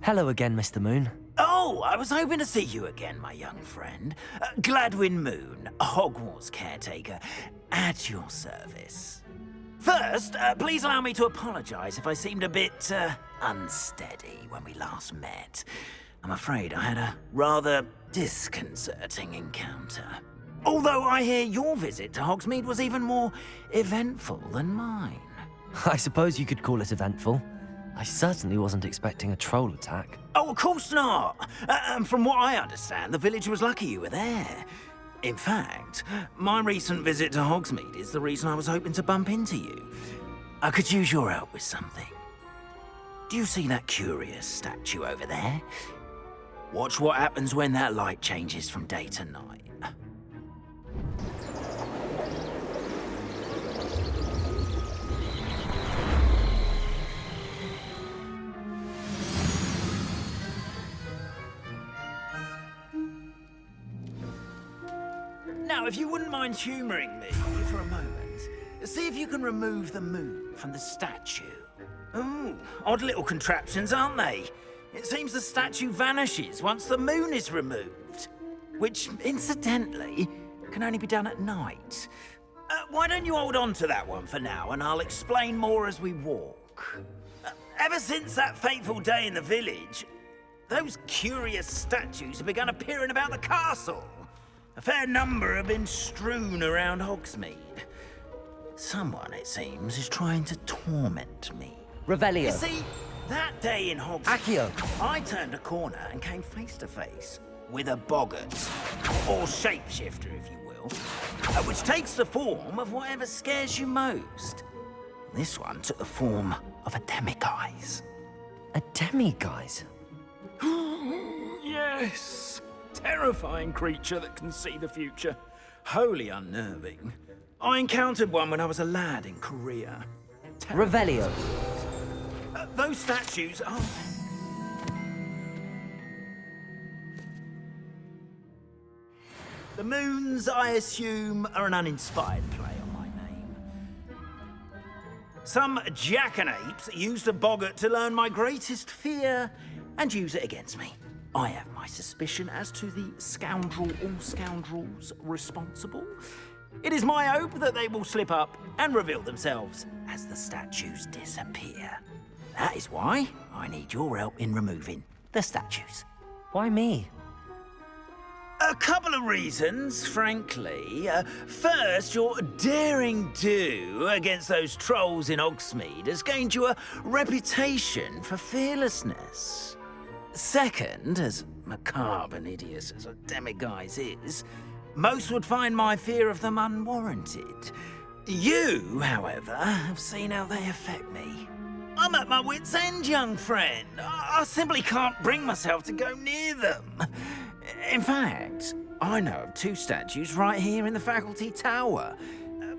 Hello again, Mr. Moon. Oh, I was hoping to see you again, my young friend. Gladwin Moon, Hogwarts caretaker, at your service. First, please allow me to apologize if I seemed a bit, unsteady when we last met. I'm afraid I had a rather disconcerting encounter. Although I hear your visit to Hogsmeade was even more eventful than mine. I suppose you could call it eventful. I certainly wasn't expecting a troll attack. Oh, of course not. From what I understand, the village was lucky you were there. In fact, my recent visit to Hogsmeade is the reason I was hoping to bump into you. I could use your help with something. Do you see that curious statue over there? Watch what happens when that light changes from day to night. Now, if you wouldn't mind humouring me for a moment, see if you can remove the moon from the statue. Ooh, odd little contraptions, aren't they? It seems the statue vanishes once the moon is removed. Which, incidentally, can only be done at night. Why don't you hold on to that one for now, and I'll explain more as we walk. Ever since that fateful day in the village, those curious statues have begun appearing about the castle. A fair number have been strewn around Hogsmeade. Someone, it seems, is trying to torment me. Revelio. You see, that day in Hogsmeade, Accio. I turned a corner and came face to face with a boggart, or shapeshifter, if you will, which takes the form of whatever scares you most. This one took the form of a demiguise. A demiguise? Yes. Terrifying creature that can see the future. Wholly unnerving. I encountered one when I was a lad in Korea. Revelio. Those statues are... The moons, I assume, are an uninspired play on my name. Some jackanapes used a boggart to learn my greatest fear and use it against me. I have my suspicion as to the scoundrel or scoundrels responsible. It is my hope that they will slip up and reveal themselves as the statues disappear. That is why I need your help in removing the statues. Why me? A couple of reasons, frankly. First, your daring do against those trolls in Hogsmeade has gained you a reputation for fearlessness. Second, as macabre and hideous as a demiguise is, most would find my fear of them unwarranted. You, however, have seen how they affect me. I'm at my wit's end, young friend. I simply can't bring myself to go near them. In fact, I know of two statues right here in the faculty tower.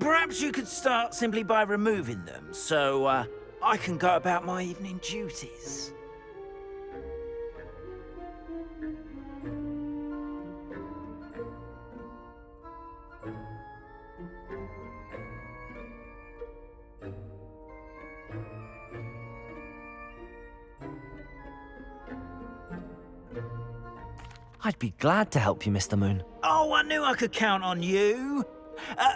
Perhaps you could start simply by removing them, so I can go about my evening duties. I'd be glad to help you, Mr. Moon. Oh, I knew I could count on you.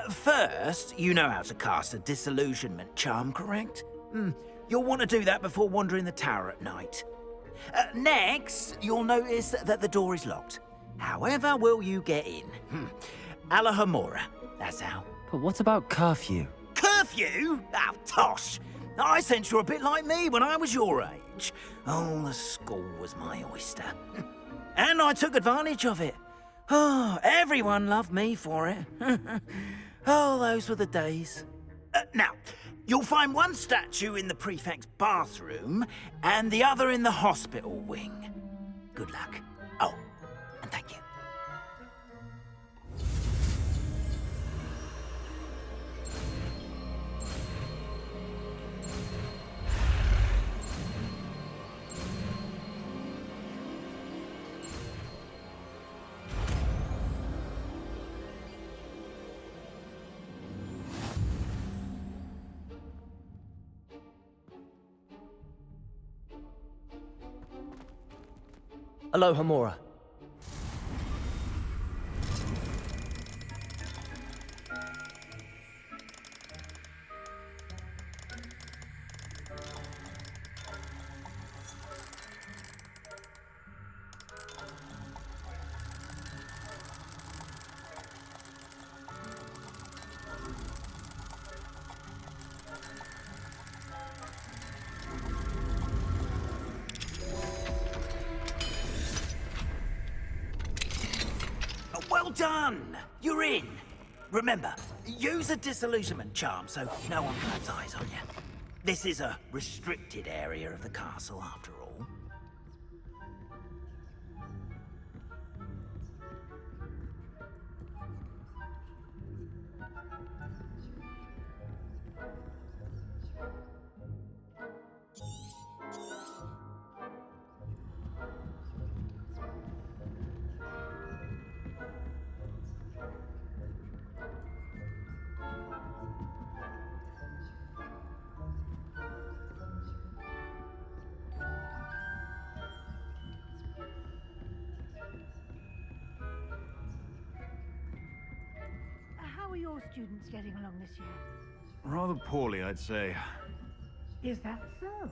First, you know how to cast a disillusionment charm, correct? You'll want to do that before wandering the tower at night. Next, you'll notice that the door is locked. However will you get in? Alahomora, that's how. But what about curfew? Curfew? Oh, tosh. I sense you're a bit like me when I was your age. Oh, the school was my oyster. And I took advantage of it. Oh, everyone loved me for it. Oh, those were the days. Now, you'll find one statue in the prefect's bathroom and the other in the hospital wing. Good luck. Oh, and thank you. Aloha Mora. Well done! You're in. Remember, use a disillusionment charm so no one claps eyes on you. This is a restricted area of the castle, after all. How are your students getting along this year? Rather poorly, I'd say. Is that so?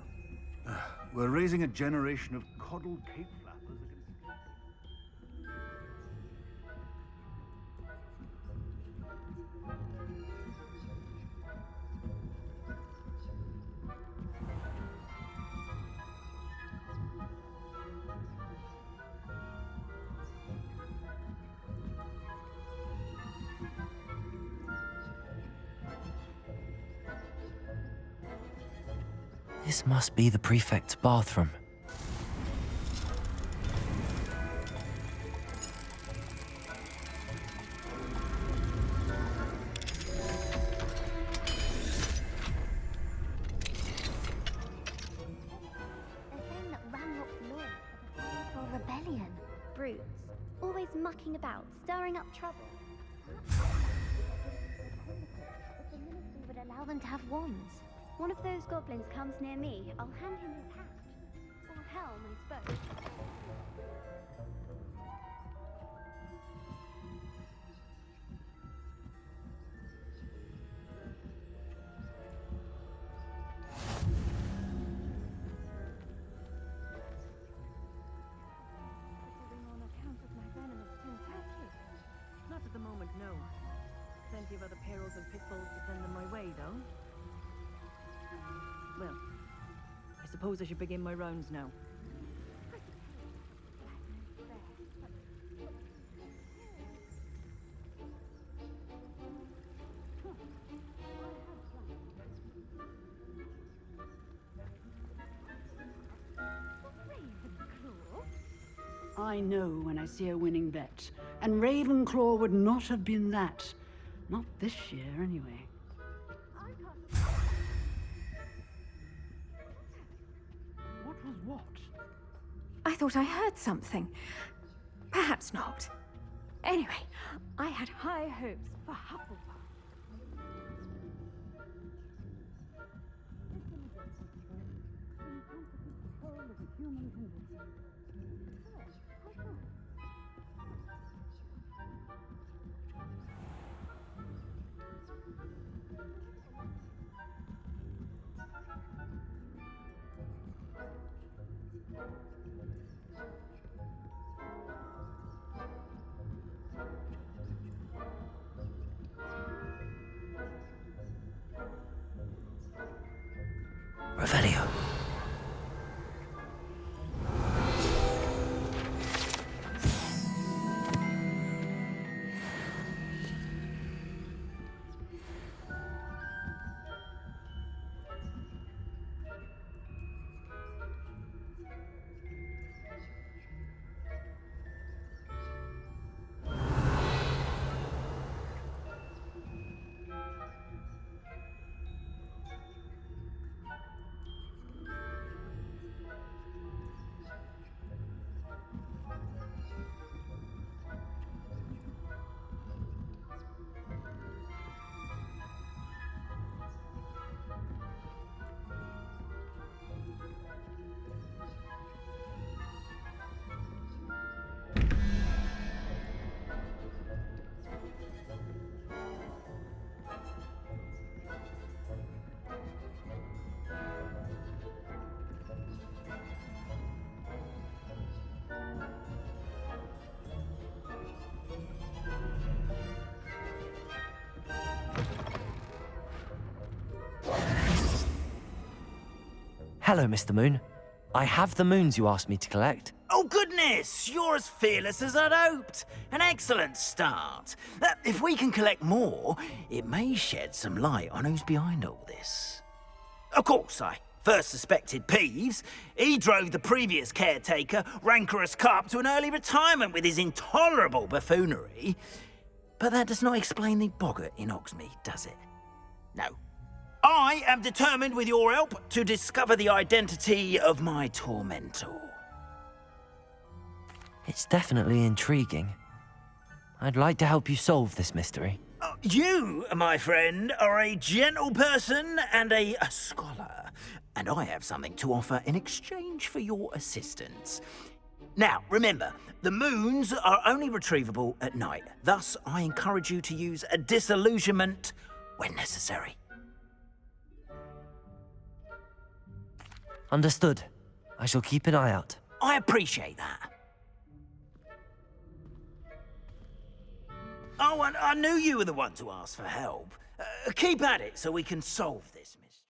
We're raising a generation of coddled cape flappers against... This must be the prefect's bathroom. They're saying that Ranrock's lawyers are preparing for a rebellion. Brutes, always mucking about, stirring up trouble. If the ministry would allow them to have wands. One of those goblins comes near me, I'll hand him his hat. Or helm and spoke. On account of my venomous tentacle. Not at the moment, no. Plenty of other perils and pitfalls to send them my way, though. Well, I suppose I should begin my rounds now. I know when I see a winning bet, and Ravenclaw would not have been that. Not this year, anyway. What was what? I thought I heard something. Perhaps not. Anyway, I had high hopes for Hufflepuff. Revelio. Hello, Mr. Moon. I have the moons you asked me to collect. Oh, goodness! You're as fearless as I'd hoped. An excellent start. If we can collect more, it may shed some light on who's behind all this. Of course, I first suspected Peeves. He drove the previous caretaker, Rancorous Carp, to an early retirement with his intolerable buffoonery. But that does not explain the boggart in Hogsmeade, does it? No. I am determined, with your help, to discover the identity of my tormentor. It's definitely intriguing. I'd like to help you solve this mystery. You, my friend, are a gentle person and a scholar, and I have something to offer in exchange for your assistance. Now, remember, the moons are only retrievable at night. Thus, I encourage you to use a disillusionment when necessary. Understood. I shall keep an eye out. I appreciate that. Oh, and I knew you were the one to ask for help. Keep at it so we can solve this mystery.